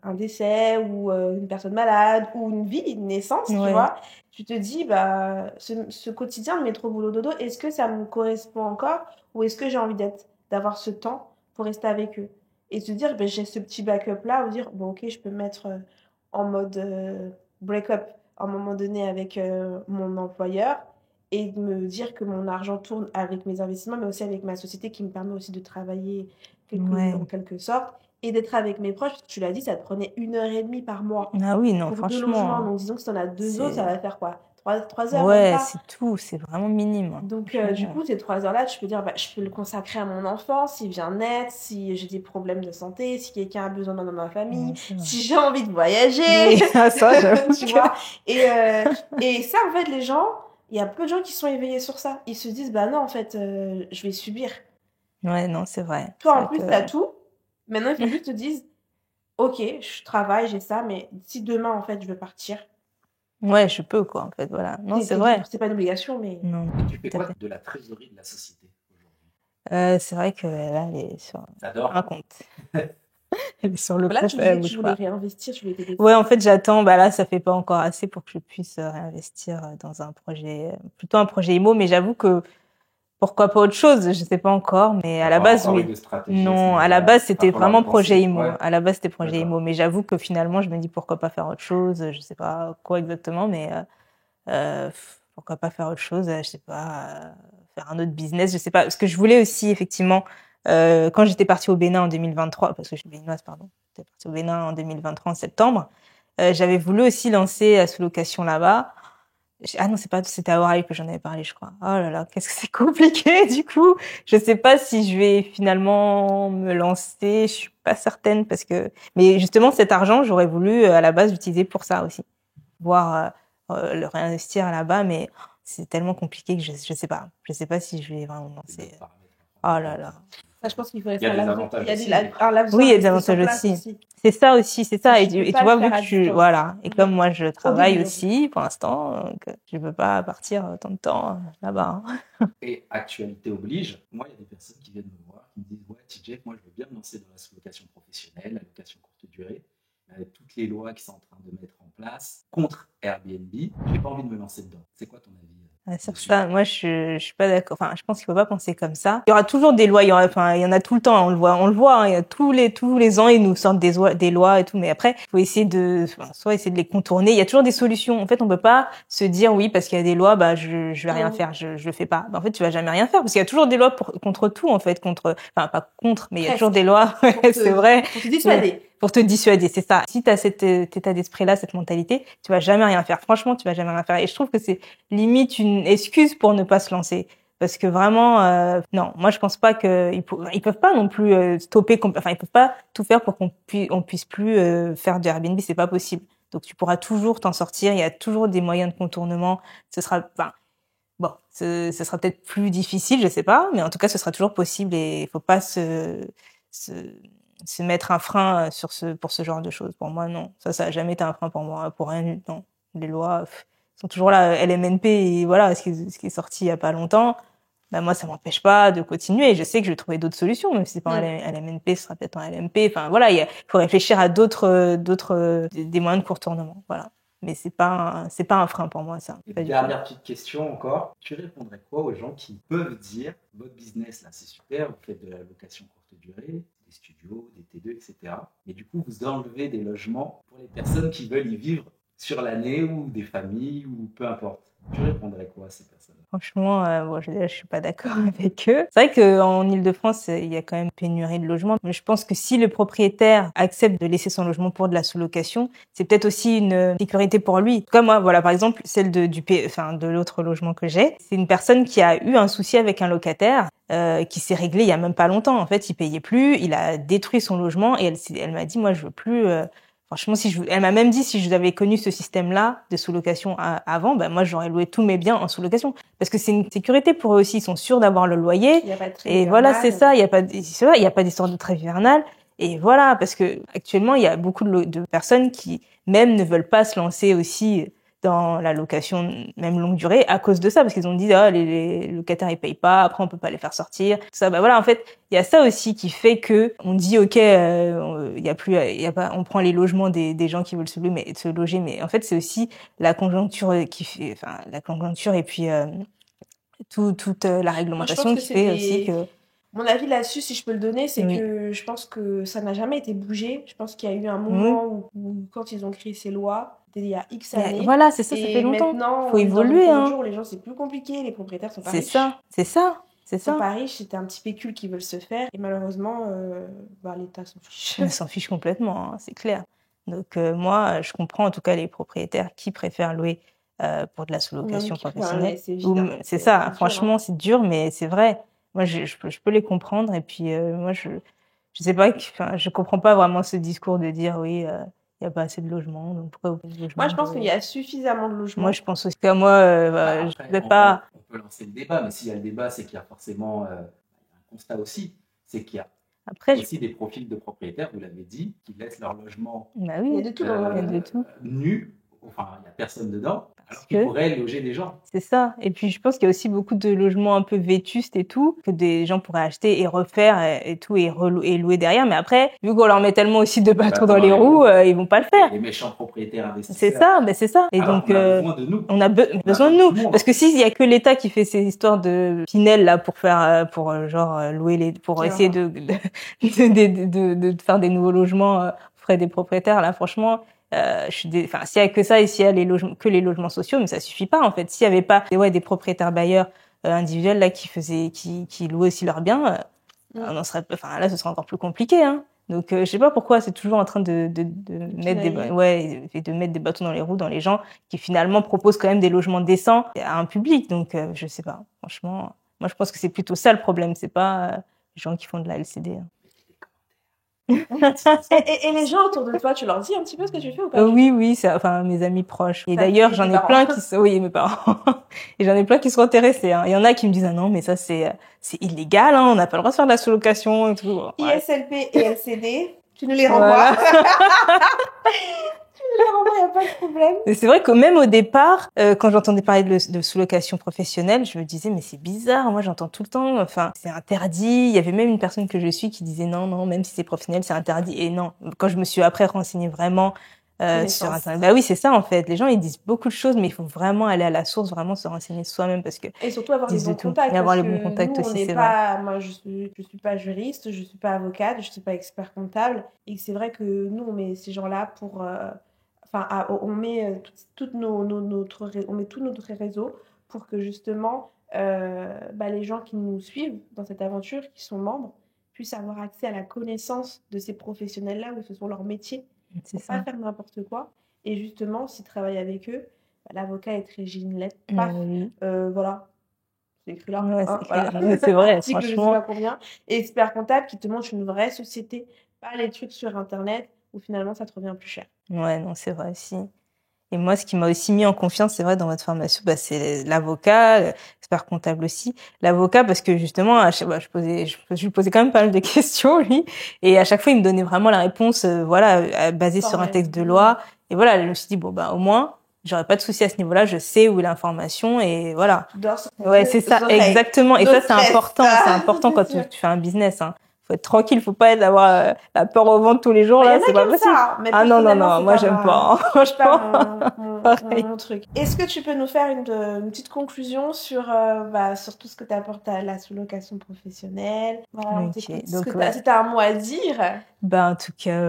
un décès ou une personne malade ou une vie, une naissance, tu vois, tu te dis, bah, ce quotidien de métro boulot dodo, est-ce que ça me correspond encore ou est-ce que j'ai envie d'avoir ce temps pour rester avec eux? Et se dire, ben, j'ai ce petit backup-là, ou dire, bon, ok, je peux me mettre en mode break-up à un moment donné avec mon employeur et de me dire que mon argent tourne avec mes investissements, mais aussi avec ma société qui me permet aussi de travailler en quelque sorte et d'être avec mes proches. Parce que tu l'as dit, ça te prenait 1h30 par mois Ah oui, non, pour 2 franchement. logements. Donc disons que si t'en as 2 autres, ça va faire quoi? 3 heures, même Ouais, pas. c'est tout, c'est vraiment minime. Donc du coup, ces 3 heures-là, je peux dire, bah, je peux le consacrer à mon enfant, s'il vient naître, si j'ai des problèmes de santé, si quelqu'un a besoin dans ma famille, si j'ai envie de voyager. Oui, ça, j'avoue. Tu vois. Et ça, en fait, les gens, il y a peu de gens qui sont éveillés sur ça. Ils se disent, bah non, en fait, je vais subir. Ouais, non, c'est vrai. Toi, en plus, t'as tout. Maintenant, il faut juste te dire, ok, je travaille, j'ai ça, mais si demain, en fait, je veux partir. Ouais, je peux, quoi, en fait, voilà. Non, c'est vrai. C'est pas une obligation, mais... Non. Et tu fais quoi de la trésorerie de la société aujourd'hui? C'est vrai que là, elle est sur un compte. Elle est sur le Là, compte, tu disais que tu voulais réinvestir, tu voulais t'aider. Ouais, en fait, j'attends. Bah là, ça fait pas encore assez pour que je puisse réinvestir dans un projet, plutôt un projet IMO. Mais j'avoue que pourquoi pas autre chose, je sais pas encore. Mais à la base, oui. Non, à la base, c'était vraiment projet IMO. À la base, c'était projet IMO. Mais j'avoue que finalement, je me dis pourquoi pas faire autre chose. Je sais pas quoi exactement, mais pourquoi pas faire autre chose. Je sais pas, faire un autre business. Je sais pas. Parce que je voulais aussi, effectivement, quand j'étais partie au Bénin en 2023, parce que je suis béninoise, pardon. J'étais partie au Bénin en 2023 en septembre. J'avais voulu aussi lancer la sous-location là-bas. Ah non, c'était à Oreille que j'en avais parlé, je crois. Oh là là, qu'est-ce que c'est compliqué, du coup. Je sais pas si je vais finalement me lancer. Je suis pas certaine parce que, mais justement, cet argent, j'aurais voulu, à la base, l'utiliser pour ça aussi. Voir, le réinvestir là-bas, mais c'est tellement compliqué que je sais pas. Je sais pas si je vais vraiment me lancer. Oh là là. Ça, je pense qu'il faudrait faire un laps. Oui, il y a des avantages aussi. C'est ça aussi, c'est ça. Et tu vois, vu que voilà. Et comme moi, je travaille aussi, pour l'instant, donc je peux pas partir tant de temps là-bas. Et actualité oblige, moi, il y a des personnes qui viennent me voir, qui me disent, ouais, TJ, moi, je veux bien me lancer dans la sous-location professionnelle, la location courte durée, mais avec toutes les lois qui sont en train de mettre en place contre Airbnb, j'ai pas envie de me lancer dedans. C'est quoi ton avis? Sur ça, moi, je suis pas d'accord. Enfin, je pense qu'il faut pas penser comme ça. Il y aura toujours des lois. Il y en a tout le temps. On le voit. Hein, il y a tous les ans, ils nous sortent des lois et tout. Mais après, il faut essayer soit essayer de les contourner. Il y a toujours des solutions. En fait, on peut pas se dire oui parce qu'il y a des lois, bah je vais rien faire. Je le fais pas. Bah, en fait, tu vas jamais rien faire parce qu'il y a toujours des lois contre tout en fait. Enfin pas contre, mais il y a toujours des lois. C'est vrai. Pour te dissuader. Pour te dissuader, c'est ça. Si tu as cet état d'esprit-là, cette mentalité, tu vas jamais rien faire. Franchement, tu vas jamais rien faire. Et je trouve que c'est limite une excuse pour ne pas se lancer. Parce que vraiment, non, moi je pense pas ils peuvent pas non plus stopper. Enfin, ils peuvent pas tout faire pour qu'on puisse plus faire du Airbnb. C'est pas possible. Donc tu pourras toujours t'en sortir. Il y a toujours des moyens de contournement. Ce sera peut-être plus difficile, je sais pas, mais en tout cas, ce sera toujours possible. Et il faut pas se mettre un frein pour ce genre de choses. Pour moi, non. Ça a jamais été un frein pour moi, pour rien. Non. Les lois sont toujours là. LMNP, et voilà, ce qui est sorti il y a pas longtemps. Ben moi, ça m'empêche pas de continuer. Je sais que je vais trouver d'autres solutions, même si c'est pas un LMNP, ce sera peut-être un LMP. Enfin, voilà, il faut réfléchir à d'autres, des moyens de contournement. Voilà. Mais c'est pas un frein pour moi, ça. Et dernière petite question encore. Tu répondrais quoi aux gens qui peuvent dire, votre business, là, c'est super, vous faites de la location courte durée, des studios, des T2, etc. Mais du coup, vous enlevez des logements pour les personnes qui veulent y vivre sur l'année ou des familles ou peu importe. Tu répondrais quoi à ces personnes? Franchement, je suis pas d'accord avec eux. C'est vrai qu'en Île-de-France, il y a quand même pénurie de logements. Mais je pense que si le propriétaire accepte de laisser son logement pour de la sous-location, c'est peut-être aussi une sécurité pour lui. Comme moi, voilà, par exemple, celle de l'autre logement que j'ai. C'est une personne qui a eu un souci avec un locataire, qui s'est réglé il y a même pas longtemps. En fait, il payait plus, il a détruit son logement et elle m'a dit, moi, je veux plus, franchement, elle m'a même dit si je avais connu ce système-là de sous-location avant, ben moi j'aurais loué tous mes biens en sous-location parce que c'est une sécurité pour eux aussi. Ils sont sûrs d'avoir le loyer. Il y a pas de trêve et voilà, c'est ça. Il y a pas d'histoire de trêve hivernale. Et voilà, parce que actuellement il y a beaucoup de personnes qui même ne veulent pas se lancer aussi dans la location même longue durée à cause de ça, parce qu'ils ont dit les locataires ils payent pas, après on peut pas les faire sortir, tout ça. Bah voilà, en fait il y a ça aussi qui fait que on dit ok, il y a pas, on prend les logements des gens qui veulent se loger, mais en fait c'est aussi la conjoncture la conjoncture et puis toute la réglementation qui fait aussi que... Mon avis là-dessus, si je peux le donner, c'est que je pense que ça n'a jamais été bougé. Je pense qu'il y a eu un moment où quand ils ont créé ces lois, c'était il y a X années. Voilà, c'est ça, ça fait longtemps. Maintenant, faut évoluer. Les gens, c'est plus compliqué, les propriétaires sont pas riches. C'est ça. Ils sont pas riches, c'était un petit pécule qu'ils veulent se faire. Et malheureusement, l'État s'en fiche. Ils s'en fichent complètement, c'est clair. Donc moi, je comprends en tout cas les propriétaires qui préfèrent louer pour de la sous-location professionnelle. C'est ça, franchement, c'est dur, mais c'est vrai. Moi, je peux les comprendre. Et puis, moi, je sais pas, je comprends pas vraiment ce discours de dire, oui, il n'y a pas assez de logements, donc pourquoi vous de logements? Moi, je pense qu'il y a suffisamment de logements. Moi, je pense aussi que moi, je ne vais pas... On peut lancer le débat, mais s'il y a le débat, c'est qu'il y a forcément un constat aussi, c'est qu'il y a aussi des profils de propriétaires, vous l'avez dit, qui laissent leur logement il y a de tout, nu, enfin, il n'y a personne dedans. Alors qu'ils pourraient loger des gens. C'est ça. Et puis, je pense qu'il y a aussi beaucoup de logements un peu vétustes et tout, que des gens pourraient acheter et refaire et tout, et louer derrière. Mais après, vu qu'on leur met tellement aussi de bâtons dans les roues, ils vont pas le faire. Les méchants propriétaires investisseurs. C'est ça. Et alors, donc, on a besoin de nous. On a besoin de nous. Parce que s'il y a que l'État qui fait ces histoires de Pinel, là, pour faire, louer pour essayer de faire des nouveaux logements, frais des propriétaires, là, franchement, s'il y a que ça et s'il y a les logements sociaux, mais ça suffit pas en fait. S'il y avait pas des propriétaires bailleurs individuels là qui louaient aussi leurs biens, là ce serait encore plus compliqué, hein. Donc je sais pas pourquoi c'est toujours en train de mettre des bâtons dans les roues dans les gens qui finalement proposent quand même des logements décents à un public. Donc je sais pas, franchement, moi je pense que c'est plutôt ça le problème, c'est pas les gens qui font de la LCD, hein. et les gens autour de toi, tu leur dis un petit peu ce que tu fais ou pas? Oui, mes amis proches. Et d'ailleurs, j'en ai plein mes parents. Et j'en ai plein qui sont intéressés, hein. Il y en a qui me disent, ah non, mais ça, c'est illégal, hein. On n'a pas le droit de faire de la sous-location et tout. Ouais. ISLP et LCD, tu nous les renvoies. Voilà. Il n'y a pas de problème. Et c'est vrai que même au départ, quand j'entendais parler de sous-location professionnelle, je me disais, mais c'est bizarre, moi j'entends tout le temps, c'est interdit. Il y avait même une personne que je suis qui disait non, même si c'est professionnel, c'est interdit. Et non, quand je me suis après renseignée vraiment sur Internet, bah oui, c'est ça en fait. Les gens ils disent beaucoup de choses, mais il faut vraiment aller à la source, vraiment se renseigner soi-même parce que et surtout avoir les bons contacts. Et avoir les bons contacts aussi, c'est vrai. Moi, je suis pas juriste, je suis pas avocate, je suis pas expert comptable, et c'est vrai que nous on met ces gens-là pour on met on met tout notre réseau pour que justement les gens qui nous suivent dans cette aventure, qui sont membres, puissent avoir accès à la connaissance de ces professionnels-là où ce sont leurs métiers. C'est ça. Pas faire n'importe quoi. Et justement, s'ils travaillent avec eux, l'avocat est régi une lettre. Voilà. C'est écrit là. Ouais, c'est vrai, franchement. Je sais pas combien. Et expert comptable qui te montre une vraie société, pas les trucs sur Internet où finalement ça te revient plus cher. Ouais, non, c'est vrai aussi. Et moi, ce qui m'a aussi mis en confiance, c'est vrai, dans votre formation, c'est l'avocat, l'expert comptable aussi. L'avocat, parce que justement, je lui posais quand même pas mal de questions, lui. Et à chaque fois, il me donnait vraiment la réponse, basée sur un texte de loi. Et voilà, je me suis dit, au moins, j'aurais pas de souci à ce niveau-là, je sais où est l'information et voilà. Ouais, c'est ça, exactement. Et ça, c'est important quand tu fais un business, hein. Faut être tranquille, faut pas avoir la peur au ventre tous les jours, là, c'est pas possible. Non, moi j'aime pas, franchement. Mon truc. Est-ce que tu peux nous faire une petite conclusion sur tout ce que t'apportes à la sous-location professionnelle? Donc, si t'as un mot à dire. En tout cas,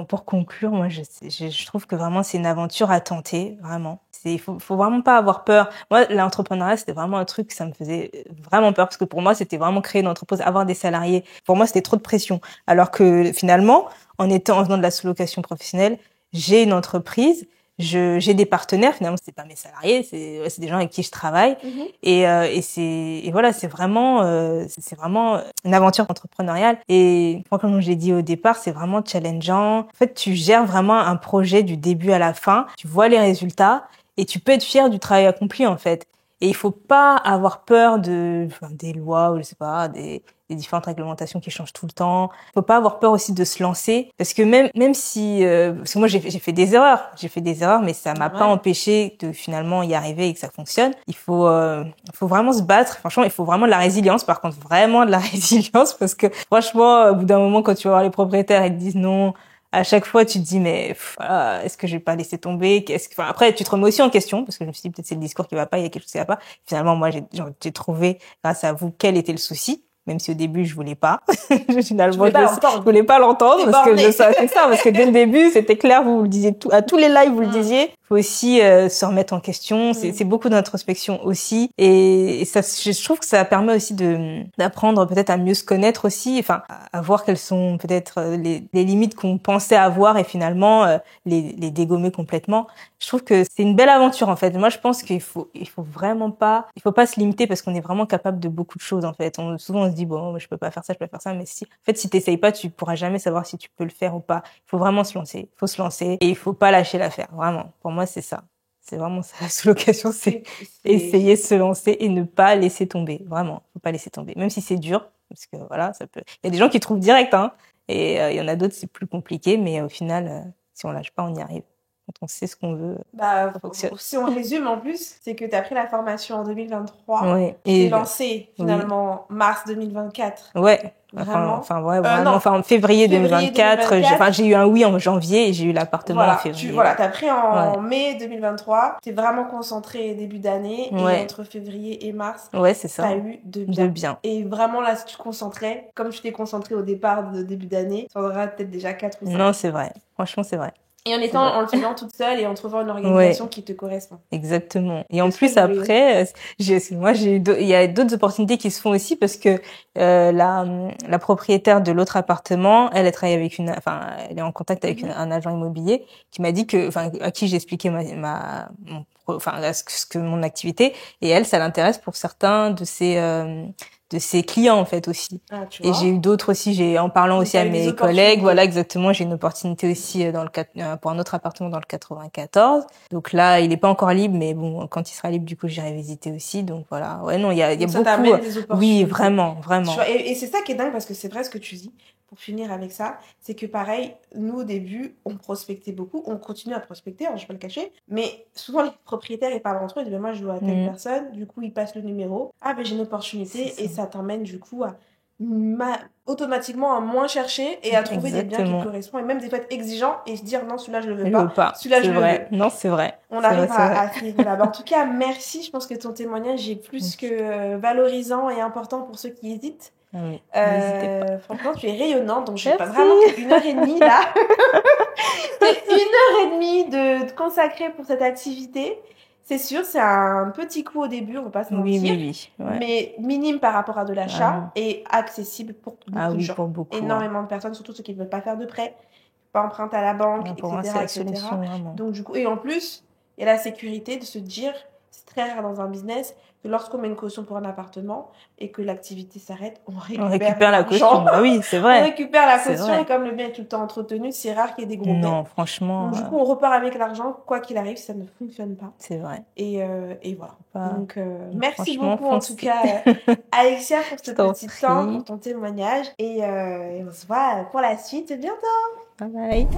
pour conclure, moi je trouve que vraiment c'est une aventure à tenter, vraiment. Il faut vraiment pas avoir peur. Moi, l'entrepreneuriat, c'était vraiment un truc, ça me faisait vraiment peur parce que pour moi, c'était vraiment créer une entreprise, avoir des salariés. Pour moi, c'était trop de pression. Alors que finalement, en faisant de la sous-location professionnelle, j'ai une entreprise, j'ai des partenaires. Finalement, c'est pas mes salariés, c'est des gens avec qui je travaille. Et voilà, c'est vraiment une aventure entrepreneuriale. Et comme je l'ai dit au départ, c'est vraiment challengeant. En fait, tu gères vraiment un projet du début à la fin. Tu vois les résultats. Et tu peux être fier du travail accompli, en fait. Et il faut pas avoir peur des lois ou je sais pas, des différentes réglementations qui changent tout le temps. Il faut pas avoir peur aussi de se lancer, parce que même si, parce que moi j'ai fait des erreurs, mais ça m'a pas empêché de finalement y arriver et que ça fonctionne. Il faut vraiment se battre. Franchement, il faut vraiment de la résilience. Par contre, vraiment de la résilience, parce que franchement, au bout d'un moment, quand tu vas voir les propriétaires, ils te disent non. À chaque fois, tu te dis, mais est-ce que je vais pas laisser tomber? Après, tu te remets aussi en question, parce que je me suis dit, peut-être c'est le discours qui va pas, il y a quelque chose qui va pas. Finalement, moi, j'ai trouvé, grâce à vous, quel était le souci. Même si au début, je voulais pas. Finalement, je voulais pas l'entendre, parce que c'est ça, parce que dès le début, c'était clair, vous le disiez à tous les lives, vous le disiez. Il faut aussi se remettre en question. C'est beaucoup d'introspection aussi, et ça, je trouve que ça permet aussi d'apprendre peut-être à mieux se connaître aussi, enfin à voir quelles sont peut-être les limites qu'on pensait avoir, et finalement les dégommer complètement. Je trouve que c'est une belle aventure en fait. Moi, je pense qu'il faut vraiment pas, il faut pas se limiter, parce qu'on est vraiment capable de beaucoup de choses en fait. Souvent on se dit bon, je peux pas faire ça, mais si t'essayes pas, tu pourras jamais savoir si tu peux le faire ou pas. Il faut vraiment se lancer. Il faut se lancer, et il faut pas lâcher l'affaire. Vraiment. Pour moi, c'est ça. C'est vraiment ça, la sous-location, c'est essayer de se lancer et ne pas laisser tomber. Vraiment. Faut pas laisser tomber. Même si c'est dur, parce que voilà, il y a des gens qui trouvent direct, hein. Et il y en a d'autres, c'est plus compliqué, mais au final, si on lâche pas, on y arrive. Quand on sait ce qu'on veut, ça fonctionne. Si on résume en plus, c'est que tu as pris la formation en 2023, ouais. Et t'es lancé finalement mars 2024. Ouais. Vraiment. En février 2024. J'ai eu un oui en janvier, et j'ai eu l'appartement en février. T'as pris en mai 2023. T'es vraiment concentré début d'année, et entre février et mars, c'est ça. T'as eu de bien. Et vraiment là, si tu te concentrais, comme tu t'es concentré au départ de début d'année, ça aura peut-être déjà 4 ou 5. Non, c'est vrai. Franchement, c'est vrai. Et en le faisant toute seule, et en trouvant une organisation qui te correspond. Exactement. Et en plus, après, il y a d'autres opportunités qui se font aussi, parce que la propriétaire de l'autre appartement, elle travaille avec elle est en contact avec un agent immobilier qui m'a dit à qui j'ai expliqué mon activité, et elle, ça l'intéresse pour certains de ses clients en fait aussi. Et j'ai eu d'autres aussi, en parlant aussi à mes collègues, voilà, exactement, j'ai une opportunité aussi pour un autre appartement dans le 94. Donc là, il est pas encore libre, mais bon, quand il sera libre, du coup, j'irai visiter aussi. Donc voilà. Ouais, non, il y a beaucoup. Des opportunités. Oui, vraiment. Et c'est ça qui est dingue, parce que c'est vrai ce que tu dis. Pour finir avec ça, c'est que pareil, nous au début, on prospectait beaucoup, on continue à prospecter, je vais pas le cacher, mais souvent les propriétaires, ils parlent entre eux, ils disent moi je dois à telle personne, du coup ils passent le numéro, j'ai une opportunité, et ça t'emmène du coup à automatiquement à moins chercher et à trouver des biens qui correspondent, et même des fois être exigeant et se dire non, celui-là je le veux pas. Celui-là je le veux. Non, c'est vrai. On arrive à ce niveau-là. En tout cas, merci, je pense que ton témoignage est plus que valorisant et important pour ceux qui hésitent. Oui, franchement, tu es rayonnante, donc je vais pas vraiment 1h30 là. C'est 1h30 de consacrer pour cette activité. C'est sûr, c'est un petit coût au début, on va pas se mentir. Oui. Ouais. Mais minime par rapport à de l'achat, et accessible pour beaucoup de gens. Pour beaucoup, énormément de personnes, surtout ceux qui ne veulent pas faire de prêt, pas emprunter à la banque, pour moi, c'est la etc. solution, vraiment. Donc du coup, et en plus, il y a la sécurité de se dire, c'est très rare dans un business, que lorsqu'on met une caution pour un appartement et que l'activité s'arrête, on récupère la caution. Oui, c'est vrai. On récupère la caution, et comme le bien est tout le temps entretenu, c'est rare qu'il y ait des gros bêtes. Non, franchement. Donc, du coup, on repart avec l'argent, quoi qu'il arrive, si ça ne fonctionne pas. C'est vrai. Et voilà. Donc, merci beaucoup, en tout cas, Alexia, pour ce petit temps, pour ton témoignage. Et on se voit pour la suite bientôt. Bye bye.